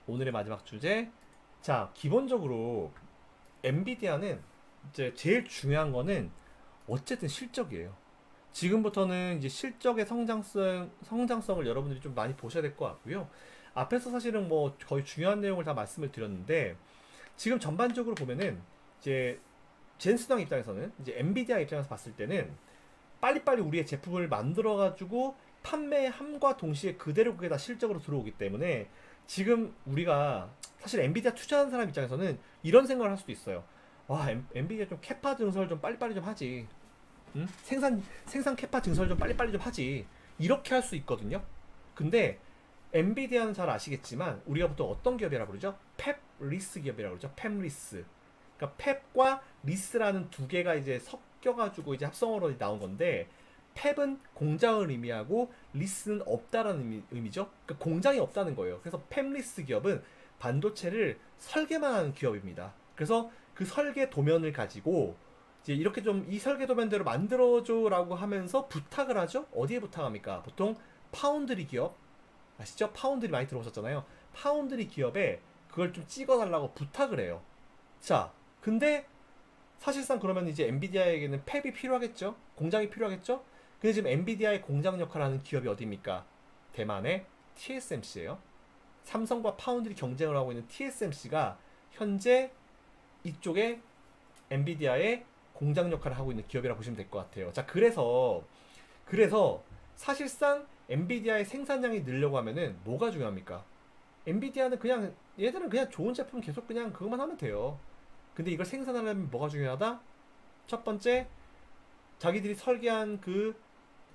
오늘의 마지막 주제. 자, 기본적으로 엔비디아는 이제 제일 중요한 거는 어쨌든 실적이에요. 지금부터는 이제 실적의 성장성을 여러분들이 좀 많이 보셔야 될 것 같고요. 앞에서 사실은 뭐 거의 중요한 내용을 다 말씀을 드렸는데, 지금 전반적으로 보면은 이제 젠스당 입장에서는, 이제 엔비디아 입장에서 봤을 때는 빨리빨리 우리의 제품을 만들어가지고 판매함과 동시에 그대로 그게 다 실적으로 들어오기 때문에, 지금 우리가 사실 엔비디아 투자하는 사람 입장에서는 이런 생각을 할 수도 있어요. 와, 엔비디아 좀 캐파 증설 좀 빨리빨리 좀 하지. 응? 생산 캐파 증설 좀 빨리빨리 좀 하지. 이렇게 할 수 있거든요. 근데 엔비디아는 잘 아시겠지만 우리가 보통 어떤 기업이라 부르죠? 펩 리스 기업이라고 그러죠. 펩 리스. 그러니까 펩과 리스라는 두 개가 이제 섞여가지고 이제 합성어로 나온 건데, 펩은 공장을 의미하고 리스는 없다라는 의미죠. 그러니까 공장이 없다는 거예요. 그래서 펩리스 기업은 반도체를 설계만 하는 기업입니다. 그래서 그 설계 도면을 가지고 이제 이렇게 좀 이 설계 도면대로 만들어줘라고 하면서 부탁을 하죠. 어디에 부탁합니까? 보통 파운드리 기업 아시죠? 파운드리 많이 들어보셨잖아요. 파운드리 기업에 그걸 좀 찍어달라고 부탁을 해요. 자, 근데 사실상 그러면 이제 엔비디아에게는 팹이 필요하겠죠? 공장이 필요하겠죠? 근데 지금 엔비디아의 공장 역할을 하는 기업이 어디입니까? 대만의 TSMC예요. 삼성과 파운드리 경쟁을 하고 있는 TSMC가 현재 이쪽에 엔비디아의 공장 역할을 하고 있는 기업이라고 보시면 될 것 같아요. 자, 그래서 사실상 엔비디아의 생산량이 늘려고 하면은 뭐가 중요합니까? 엔비디아는 그냥 얘들은 그냥 좋은 제품 계속 그냥 그것만 하면 돼요. 근데 이걸 생산하려면 뭐가 중요하다? 첫 번째, 자기들이 설계한 그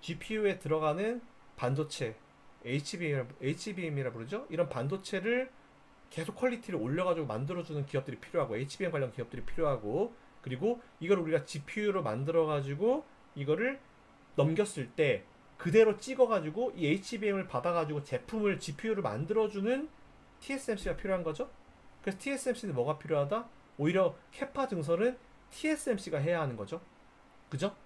GPU에 들어가는 반도체, HBM이라 부르죠? 이런 반도체를 계속 퀄리티를 올려가지고 만들어주는 기업들이 필요하고, HBM 관련 기업들이 필요하고, 그리고 이걸 우리가 GPU로 만들어가지고 이거를 넘겼을 때 그대로 찍어가지고 이 HBM을 받아가지고 제품을 GPU를 만들어주는 TSMC가 필요한 거죠. 그래서 TSMC는 뭐가 필요하다? 오히려 캐파 증설은 TSMC가 해야 하는 거죠. 그죠?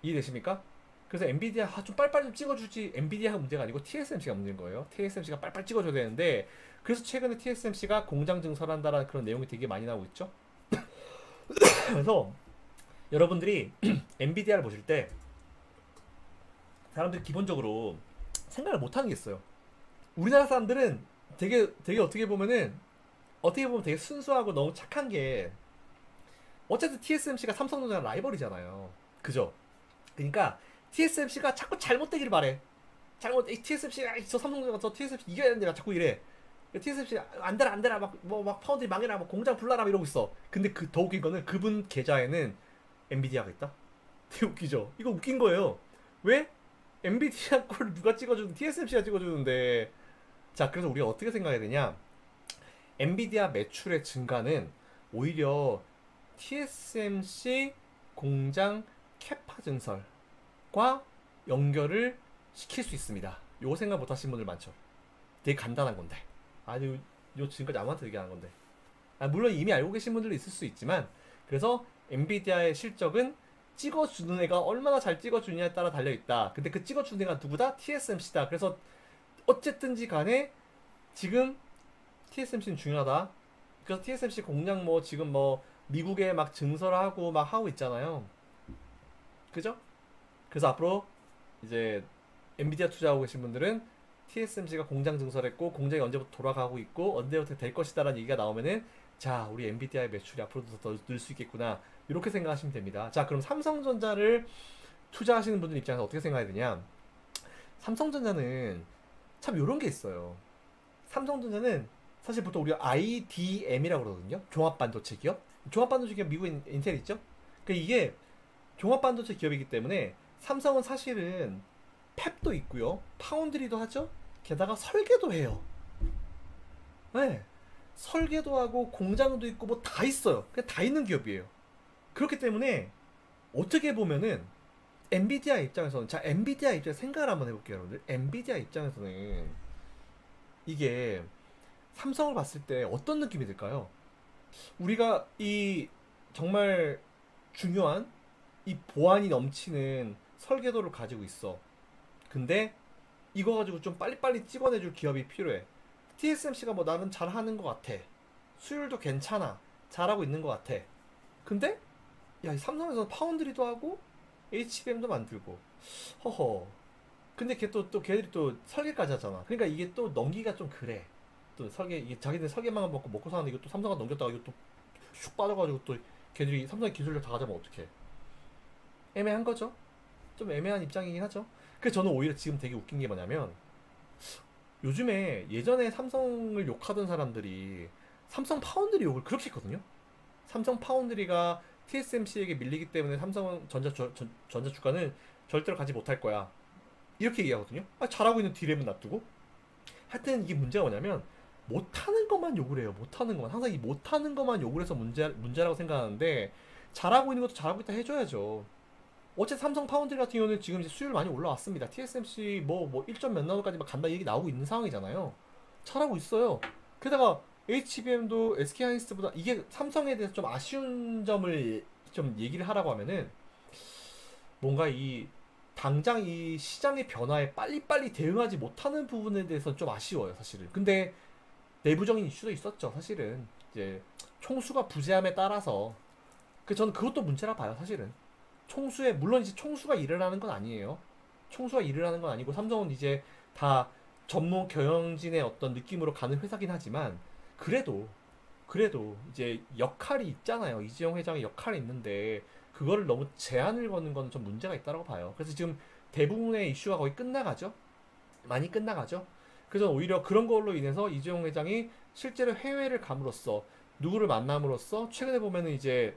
이해되십니까? 그래서 엔비디아 좀 빨리빨리 좀 찍어주지, 엔비디아가 문제가 아니고 TSMC가 문제인 거예요. TSMC가 빨리빨리 찍어줘야 되는데, 그래서 최근에 TSMC가 공장 증설한다라는 그런 내용이 되게 많이 나오고 있죠. 그래서 여러분들이 엔비디아를 보실 때 사람들이 기본적으로 생각을 못하는 게 있어요. 우리나라 사람들은 되게 어떻게 보면 되게 순수하고 너무 착한 게, 어쨌든 TSMC가 삼성전자 라이벌이잖아요. 그죠? 그러니까 TSMC가 자꾸 잘못되기를 바래. TSMC가 저 삼성전자 저 TSMC 이겨야 되는데 자꾸 이래. TSMC 안 되라 막 파운드리 망해라 막 공장 불나라 이러고 있어. 근데 그 더 웃긴 거는 그분 계좌에는 엔비디아가 있다. 되게 웃기죠. 이거 웃긴 거예요. 왜? 엔비디아 걸 누가 찍어주는, TSMC가 찍어주는데. 자, 그래서 우리가 어떻게 생각해야 되냐? 엔비디아 매출의 증가는 오히려 TSMC 공장 캐파 증설과 연결을 시킬 수 있습니다. 요거 생각 못 하시는 분들 많죠. 되게 간단한 건데. 아주 요 지금까지 아무한테 얘기하는 건데. 물론 이미 알고 계신 분들도 있을 수 있지만, 그래서 엔비디아의 실적은 찍어주는 애가 얼마나 잘 찍어주느냐에 따라 달려있다. 근데 그 찍어주는 애가 누구다? TSMC다. 그래서 어쨌든지 간에 지금 TSMC는 중요하다. 그래서 TSMC 공장 뭐 지금 뭐 미국에 막 증설하고 막 하고 있잖아요. 그죠? 그래서 앞으로 이제 엔비디아 투자하고 계신 분들은 TSMC가 공장 증설했고 공장이 언제부터 돌아가고 있고 언제부터 될 것이다라는 얘기가 나오면은, 자, 우리 엔비디아의 매출이 앞으로도 더 늘 수 있겠구나, 이렇게 생각하시면 됩니다. 자, 그럼 삼성전자를 투자하시는 분들 입장에서 어떻게 생각해야 되냐? 삼성전자는 참 요런 게 있어요. 삼성전자는 사실 보통 우리가 IDM이라고 그러거든요. 종합반도체 기업. 종합반도체 기업 미국 인텔 있죠? 이게 종합반도체 기업이기 때문에 삼성은 사실은 팹도 있고요. 파운드리도 하죠. 게다가 설계도 해요. 네. 설계도 하고 공장도 있고 뭐 다 있어요. 그냥 다 있는 기업이에요. 그렇기 때문에 어떻게 보면은 엔비디아 입장에서는, 자, 엔비디아 입장에서 생각을 한번 해볼게요, 여러분들. 엔비디아 입장에서는 이게 삼성을 봤을 때 어떤 느낌이 들까요? 우리가 이 정말 중요한 이 보안이 넘치는 설계도를 가지고 있어. 근데 이거 가지고 좀 빨리빨리 찍어내줄 기업이 필요해. TSMC가 뭐 나름 잘하는 것 같아. 수율도 괜찮아. 잘하고 있는 것 같아. 근데 야, 이 삼성에서 파운드리도 하고 HBM도 만들고 허허. 근데 걔 또 걔들이 또 설계까지 하잖아. 그러니까 이게 또 넘기가 좀 그래. 또 설계 이게 자기들 설계만 먹고 사는데 이거 또 삼성가 넘겼다가 이거 또 슉 빠져가지고 또 걔들이 삼성의 기술을 다 가져면 어떡해. 애매한 거죠. 좀 애매한 입장이긴 하죠. 그래서 저는 오히려 지금 되게 웃긴 게 뭐냐면 요즘에 예전에 삼성을 욕하던 사람들이 삼성 파운드리 욕을 그렇게 했거든요. 삼성 파운드리가 TSMC에게 밀리기 때문에 전자 주가는 절대로 가지 못할 거야. 이렇게 얘기하거든요. 아, 잘하고 있는 디램은 놔두고. 하여튼 이게 문제가 뭐냐면 못하는 것만 욕을 해요. 못하는 것만. 항상 이 못하는 것만 욕을 해서 문제라고 생각하는데 잘하고 있는 것도 잘하고 있다 해줘야죠. 어제 삼성 파운드리 같은 경우는 지금 이제 수율 많이 올라왔습니다. TSMC 뭐 1점 몇 나노까지 막 간다 얘기 나오고 있는 상황이잖아요. 잘하고 있어요. 게다가 HBM도 SK하이닉스보다 이게 삼성에 대해서 좀 아쉬운 점을 좀 얘기를 하라고 하면은 뭔가 이 당장 이 시장의 변화에 빨리빨리 대응하지 못하는 부분에 대해서 좀 아쉬워요, 사실은. 근데 내부적인 이슈도 있었죠, 사실은. 이제 총수가 부재함에 따라서 저는 그것도 문제라 봐요, 사실은. 물론 이제 총수가 일을 하는 건 아니에요. 총수가 일을 하는 건 아니고 삼성은 이제 다 전무 경영진의 어떤 느낌으로 가는 회사긴 하지만 그래도 이제 역할이 있잖아요. 이재용 회장의 역할이 있는데 그거를 너무 제한을 거는 건 좀 문제가 있다고 봐요. 그래서 지금 대부분의 이슈가 거의 끝나가죠. 많이 끝나가죠. 그래서 오히려 그런 걸로 인해서 이재용 회장이 실제로 해외를 감으로써 누구를 만남으로써 최근에 보면은 이제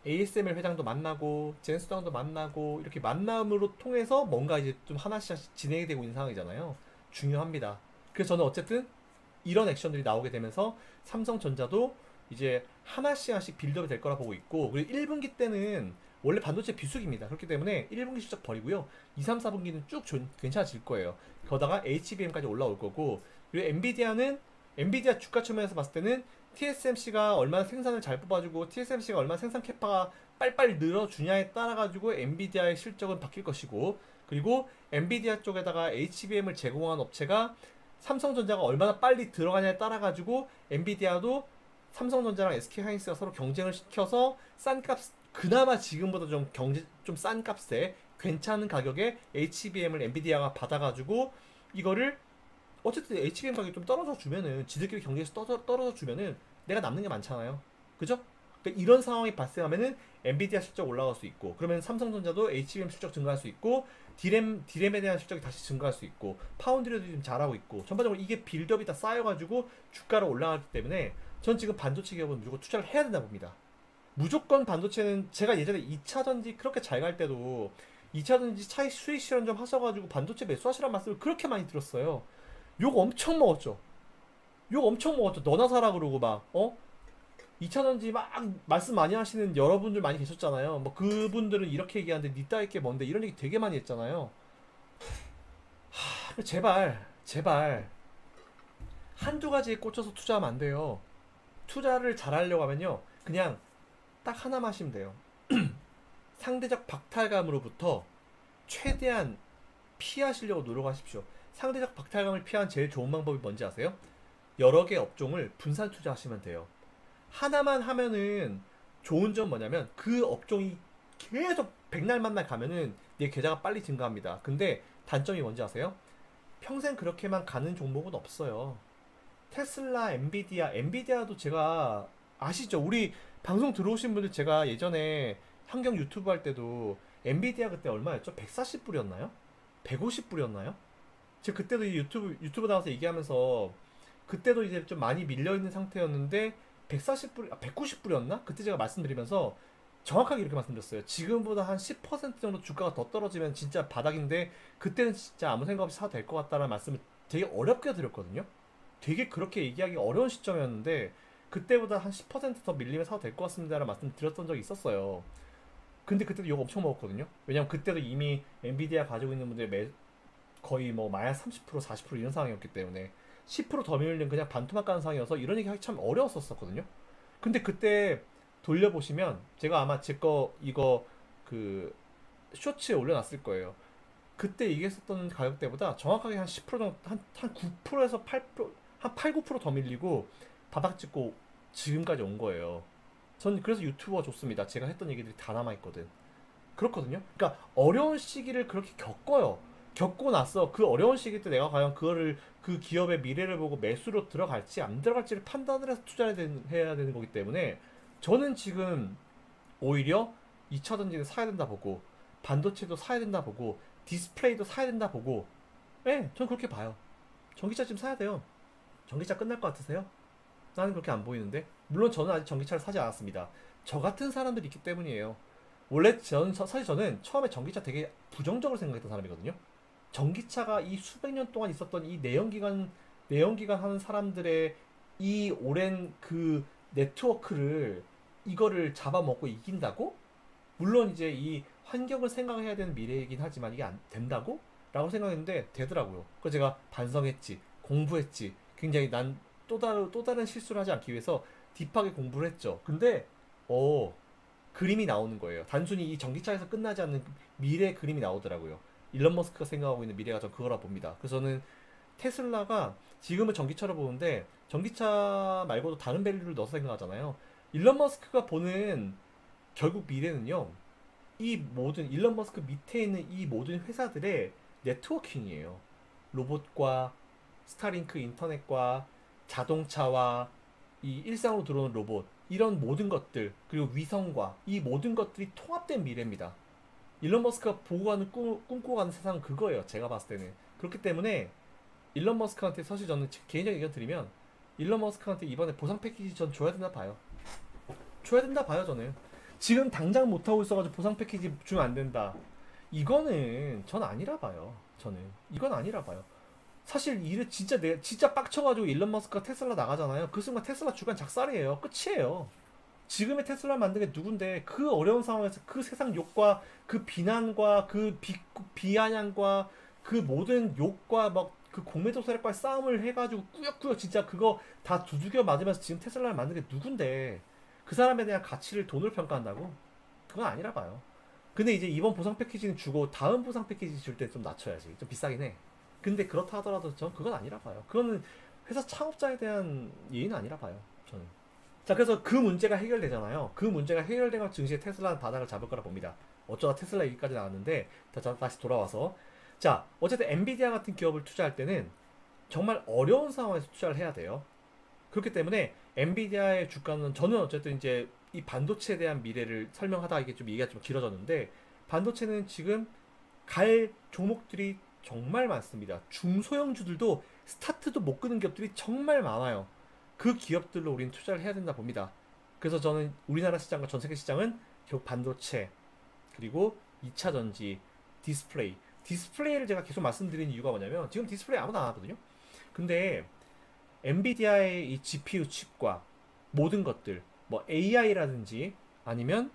ASML 회장도 만나고 젠수당도 만나고 이렇게 만남으로 통해서 뭔가 이제 좀 하나씩 진행이 되고 있는 상황이잖아요. 중요합니다. 그래서 저는 어쨌든 이런 액션들이 나오게 되면서 삼성전자도 이제 하나씩 빌드업이 될 거라 보고 있고 그리고 1분기 때는 원래 반도체 비수기입니다. 그렇기 때문에 1분기 실적 버리고요. 2, 3, 4분기는 쭉 괜찮아질 거예요. 거기다가 HBM까지 올라올 거고 그리고 엔비디아 주가 측면에서 봤을 때는 TSMC가 얼마나 생산을 잘 뽑아주고 TSMC가 얼마나 생산 캐파가 빨리빨리 늘어주냐에 따라 가지고 엔비디아의 실적은 바뀔 것이고 그리고 엔비디아 쪽에다가 HBM을 제공한 업체가 삼성전자가 얼마나 빨리 들어가냐에 따라 가지고 엔비디아도 삼성전자랑 SK하이닉스가 서로 경쟁을 시켜서 그나마 지금보다 좀 싼 값에 괜찮은 가격에 HBM을 엔비디아가 받아가지고 이거를 어쨌든 HBM 가격이 좀 떨어져 주면은 지들끼리 경쟁에서 떨어져 주면은 내가 남는 게 많잖아요. 그죠? 그러니까 이런 상황이 발생하면은 엔비디아 실적 올라갈 수 있고 그러면 삼성전자도 HBM 실적 증가할 수 있고 디램에 대한 실적이 다시 증가할 수 있고 파운드리도 지금 잘하고 있고 전반적으로 이게 빌드업이 다 쌓여가지고 주가로 올라가기 때문에 전 지금 반도체 기업은 무조건 투자를 해야 된다 봅니다. 무조건 반도체는 제가 예전에 2차전지 그렇게 잘 갈 때도 2차전지 차익 수익 실현 좀 하셔가지고 반도체 매수하시라는 말씀을 그렇게 많이 들었어요. 욕 엄청 먹었죠. 욕 엄청 먹었죠. 너나 사라 그러고 막 2차전지 막 말씀 많이 하시는 여러분들 많이 계셨잖아요. 뭐 그분들은 이렇게 얘기하는데 니 따위 게 뭔데 이런 얘기 되게 많이 했잖아요. 제발 한두 가지에 꽂혀서 투자하면 안 돼요. 투자를 잘하려고 하면요. 그냥 딱 하나만 하시면 돼요. 상대적 박탈감으로부터 최대한 피하시려고 노력하십시오. 상대적 박탈감을 피한 제일 좋은 방법이 뭔지 아세요? 여러 개 업종을 분산 투자하시면 돼요. 하나만 하면은 좋은 점 뭐냐면 그 업종이 계속 백날 만날 가면은 내 계좌가 빨리 증가합니다. 근데 단점이 뭔지 아세요? 평생 그렇게만 가는 종목은 없어요. 테슬라, 엔비디아도 제가 아시죠? 우리 방송 들어오신 분들 제가 예전에 환경 유튜브 할 때도 엔비디아 그때 얼마였죠? 140불이었나요? 150불이었나요? 제가 그때도 유튜브 나와서 얘기하면서 그때도 이제 좀 많이 밀려있는 상태였는데 140불, 190불이었나? 그때 제가 말씀드리면서 정확하게 이렇게 말씀드렸어요. 지금보다 한 10% 정도 주가가 더 떨어지면 진짜 바닥인데 그때는 진짜 아무 생각 없이 사도 될 것 같다는 말씀을 되게 어렵게 드렸거든요. 되게 그렇게 얘기하기 어려운 시점이었는데 그때보다 한 10%더 밀리면 사도 될 것 같습니다라는 말씀 드렸던 적이 있었어요. 근데 그때도 욕 엄청 먹었거든요. 왜냐면 그때도 이미 엔비디아 가지고 있는 분들 거의 뭐 마이너스 30% 40% 이런 상황이었기 때문에 10%더 밀리면 그냥 반토막 가는 상황이어서 이런 얘기 하기 참 어려웠었거든요. 근데 그때 돌려보시면 제가 아마 제 거 이거 그 쇼츠에 올려놨을 거예요. 그때 얘기했었던 가격대보다 정확하게 한 10% 정도 한 9%에서 8% 한 8, 9%더 밀리고 바닥 찍고 지금까지 온 거예요. 전 그래서 유튜버가 좋습니다. 제가 했던 얘기들이 다 남아있거든. 그렇거든요. 그러니까 어려운 시기를 그렇게 겪어요. 겪고 나서 그 어려운 시기 때 내가 과연 그거를 그 기업의 미래를 보고 매수로 들어갈지 안 들어갈지를 판단을 해서 해야 되는 거기 때문에 저는 지금 오히려 2차 전지는 사야 된다 보고 반도체도 사야 된다 보고 디스플레이도 사야 된다 보고 예, 저는 그렇게 봐요. 전기차 지금 사야 돼요. 전기차 끝날 것 같으세요? 나는 그렇게 안 보이는데 물론 저는 아직 전기차를 사지 않았습니다. 저 같은 사람들이 있기 때문이에요. 원래 사실 저는 처음에 전기차 되게 부정적으로 생각했던 사람이거든요. 전기차가 이 수백 년 동안 있었던 이 내연기관 하는 사람들의 이 오랜 그 네트워크를 이거를 잡아먹고 이긴다고? 물론 이제 이 환경을 생각해야 되는 미래이긴 하지만 이게 안 된다고? 라고 생각했는데 되더라고요. 그래서 제가 반성했지, 공부했지. 굉장히 난 또 다른 실수를 하지 않기 위해서 딥하게 공부를 했죠. 근데 그림이 나오는 거예요. 단순히 이 전기차에서 끝나지 않는 미래 그림이 나오더라고요. 일론 머스크가 생각하고 있는 미래가 전 그거라 봅니다. 그래서 저는 테슬라가 지금은 전기차로 보는데 전기차 말고도 다른 밸류를 넣어서 생각하잖아요. 일론 머스크가 보는 결국 미래는요. 이 모든 일론 머스크 밑에 있는 이 모든 회사들의 네트워킹이에요. 로봇과 스타링크 인터넷과 자동차와 이 일상으로 들어오는 로봇 이런 모든 것들 그리고 위성과 이 모든 것들이 통합된 미래입니다. 일론 머스크가 꿈꾸고 가는 세상은 그거예요. 제가 봤을 때는. 그렇기 때문에 일론 머스크한테 사실 저는 개인적인 의견 드리면 일론 머스크한테 이번에 보상 패키지 전 줘야 된다 봐요. 줘야 된다 봐요 저는. 지금 당장 못하고 있어가지고 보상 패키지 주면 안 된다. 이거는 전 아니라 봐요. 저는. 이건 아니라 봐요. 사실 일을 진짜 빡쳐가지고 일론 머스크가 테슬라 나가잖아요. 그 순간 테슬라 주간 작살이에요. 끝이에요. 지금의 테슬라 만든 게 누군데 그 어려운 상황에서 그 세상 욕과 그 비난과 그 비아냥과 그 모든 욕과 막 그 공매도 세력과의 싸움을 해가지고 꾸역꾸역 진짜 그거 다 두들겨 맞으면서 지금 테슬라를 만든 게 누군데 그 사람에 대한 가치를 돈으로 평가한다고? 그건 아니라 봐요. 근데 이제 이번 보상 패키지는 주고 다음 보상 패키지 줄 때 좀 낮춰야지. 좀 비싸긴 해. 근데 그렇다 하더라도 전 그건 아니라 봐요. 그거는 회사 창업자에 대한 예의는 아니라 봐요. 저는. 자, 그래서 그 문제가 해결되잖아요. 그 문제가 해결되면 증시에 테슬라는 바닥을 잡을 거라 봅니다. 어쩌다 테슬라 얘기까지 나왔는데 다시 돌아와서 자, 어쨌든 엔비디아 같은 기업을 투자할 때는 정말 어려운 상황에서 투자를 해야 돼요. 그렇기 때문에 엔비디아의 주가는 저는 어쨌든 이제 이 반도체에 대한 미래를 설명하다 이게 좀 얘기가 좀 길어졌는데 반도체는 지금 갈 종목들이 정말 많습니다. 중소형주들도 스타트도 못 끄는 기업들이 정말 많아요. 그 기업들로 우리는 투자를 해야 된다 봅니다. 그래서 저는 우리나라 시장과 전 세계 시장은 결국 반도체 그리고 2차 전지, 디스플레이를 제가 계속 말씀드리는 이유가 뭐냐면 지금 디스플레이 아무도 안 하거든요. 근데 엔비디아의 이 GPU 칩과 모든 것들 뭐 AI라든지 아니면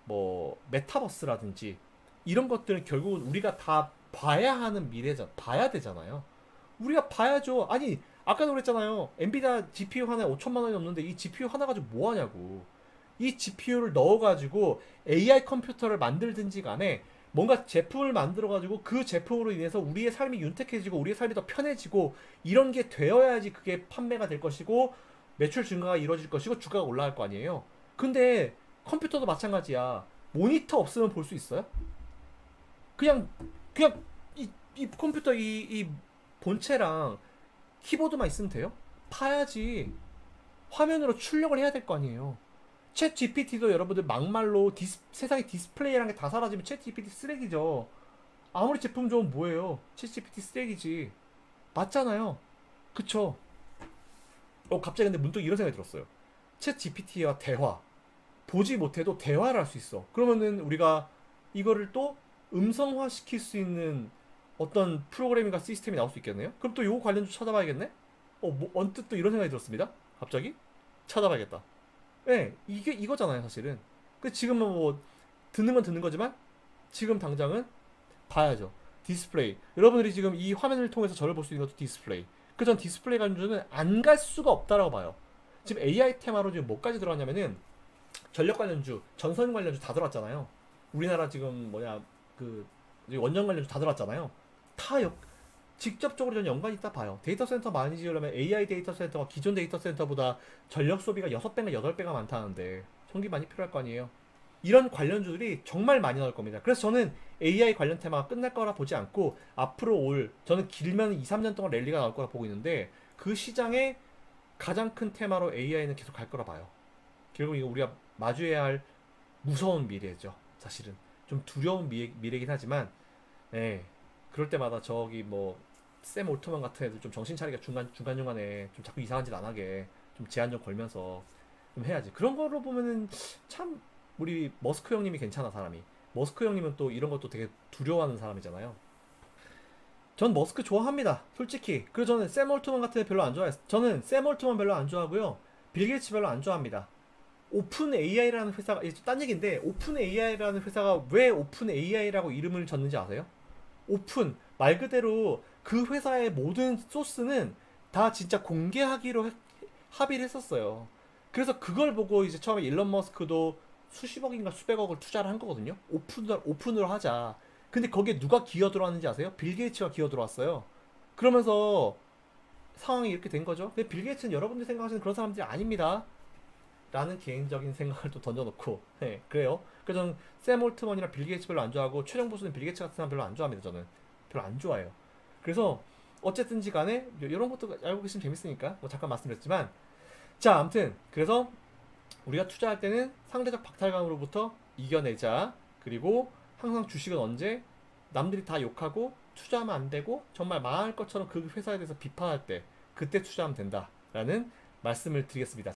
뭐 메타버스라든지 이런 것들은 결국은 우리가 다 봐야 하는 봐야 되잖아요. 우리가 봐야죠. 아니 아까도 그랬잖아요. 엔비디아 GPU 하나에 5천만 원이 넘는데 이 GPU 하나 가지고 뭐 하냐고. 이 GPU를 넣어가지고 AI 컴퓨터를 만들든지 간에 뭔가 제품을 만들어가지고 그 제품으로 인해서 우리의 삶이 윤택해지고 우리의 삶이 더 편해지고 이런 게 되어야지 그게 판매가 될 것이고 매출 증가가 이루어질 것이고 주가가 올라갈 거 아니에요. 근데 컴퓨터도 마찬가지야. 모니터 없으면 볼 수 있어요? 그냥 이 컴퓨터 이 본체랑 키보드만 있으면 돼요? 파야지. 화면으로 출력을 해야 될 거 아니에요. 챗 GPT도 여러분들 막말로 세상에 디스플레이라는 게 다 사라지면 챗 GPT 쓰레기죠. 아무리 제품 좋으면 뭐예요? 챗 GPT 쓰레기지. 맞잖아요. 그쵸? 갑자기 근데 문득 이런 생각이 들었어요. 챗 GPT와 대화. 보지 못해도 대화를 할 수 있어. 그러면은 우리가 이거를 또 음성화 시킬 수 있는 어떤 프로그래밍과 시스템이 나올 수 있겠네요? 그럼 또 요거 관련 좀 찾아봐야겠네? 언뜻 또 이런 생각이 들었습니다. 갑자기? 찾아봐야겠다. 네, 이거잖아요, 사실은. 지금은 뭐, 듣는 건 듣는 거지만, 지금 당장은 봐야죠. 디스플레이. 여러분들이 지금 이 화면을 통해서 저를 볼 수 있는 것도 디스플레이. 전 디스플레이 관련주는 안 갈 수가 없다라고 봐요. 지금 AI 테마로 지금 뭐까지 들어왔냐면은, 전력 관련주, 전선 관련주 다 들어왔잖아요. 우리나라 지금 원전 관련주 다 들어왔잖아요. 직접적으로 전 연관이 있다 봐요. 데이터 센터 많이 지으려면 AI 데이터 센터가 기존 데이터 센터보다 전력 소비가 6배가 8배가 많다는데 전기 많이 필요할 거 아니에요. 이런 관련주들이 정말 많이 나올 겁니다. 그래서 저는 AI 관련 테마가 끝날 거라 보지 않고 앞으로 저는 길면 2, 3년 동안 랠리가 나올 거라 보고 있는데 그 시장의 가장 큰 테마로 AI는 계속 갈 거라 봐요. 결국 이거 우리가 마주해야 할 무서운 미래죠. 사실은 좀 두려운 미래긴 하지만 네, 그럴 때마다 저기 뭐 샘 올트만 같은 애들 좀 정신 차리게 중간중간에 좀 자꾸 이상한 짓 안 하게 좀 제한 좀 걸면서 좀 해야지. 그런 거로 보면은 참 우리 머스크 형님이 괜찮아 사람이. 머스크 형님은 또 이런 것도 되게 두려워하는 사람이잖아요. 전 머스크 좋아합니다. 솔직히. 그리고 저는 샘 올트만 같은 애 별로 안 좋아해요. 저는 샘 올트만 별로 안 좋아하고요. 빌 게이츠 별로 안 좋아합니다. 오픈 AI라는 회사가 딴 얘기인데 오픈 AI라는 회사가 왜 오픈 AI라고 이름을 졌는지 아세요? 오픈 말 그대로 그 회사의 모든 소스는 다 진짜 공개하기로 합의를 했었어요. 그래서 그걸 보고 이제 처음에 일론 머스크도 수십억인가 수백억을 투자를 한 거거든요. 오픈으로 하자. 근데 거기에 누가 기어 들어왔는지 아세요? 빌 게이츠가 기어 들어왔어요. 그러면서 상황이 이렇게 된 거죠. 근데 빌 게이츠는 여러분들이 생각하시는 그런 사람들이 아닙니다. 라는 개인적인 생각을 또 던져놓고 네, 그래요. 그래서 저는 샘 올트먼이나 빌 게이츠 별로 안 좋아하고 최종 보수는 빌 게이츠 같은 사람 별로 안 좋아합니다. 저는 별로 안 좋아해요. 그래서 어쨌든지 간에 이런 것도 알고 계시면 재밌으니까 뭐 잠깐 말씀드렸지만 자 아무튼 그래서 우리가 투자할 때는 상대적 박탈감으로부터 이겨내자. 그리고 항상 주식은 언제 남들이 다 욕하고 투자하면 안 되고 정말 망할 것처럼 그 회사에 대해서 비판할 때 그때 투자하면 된다라는 말씀을 드리겠습니다.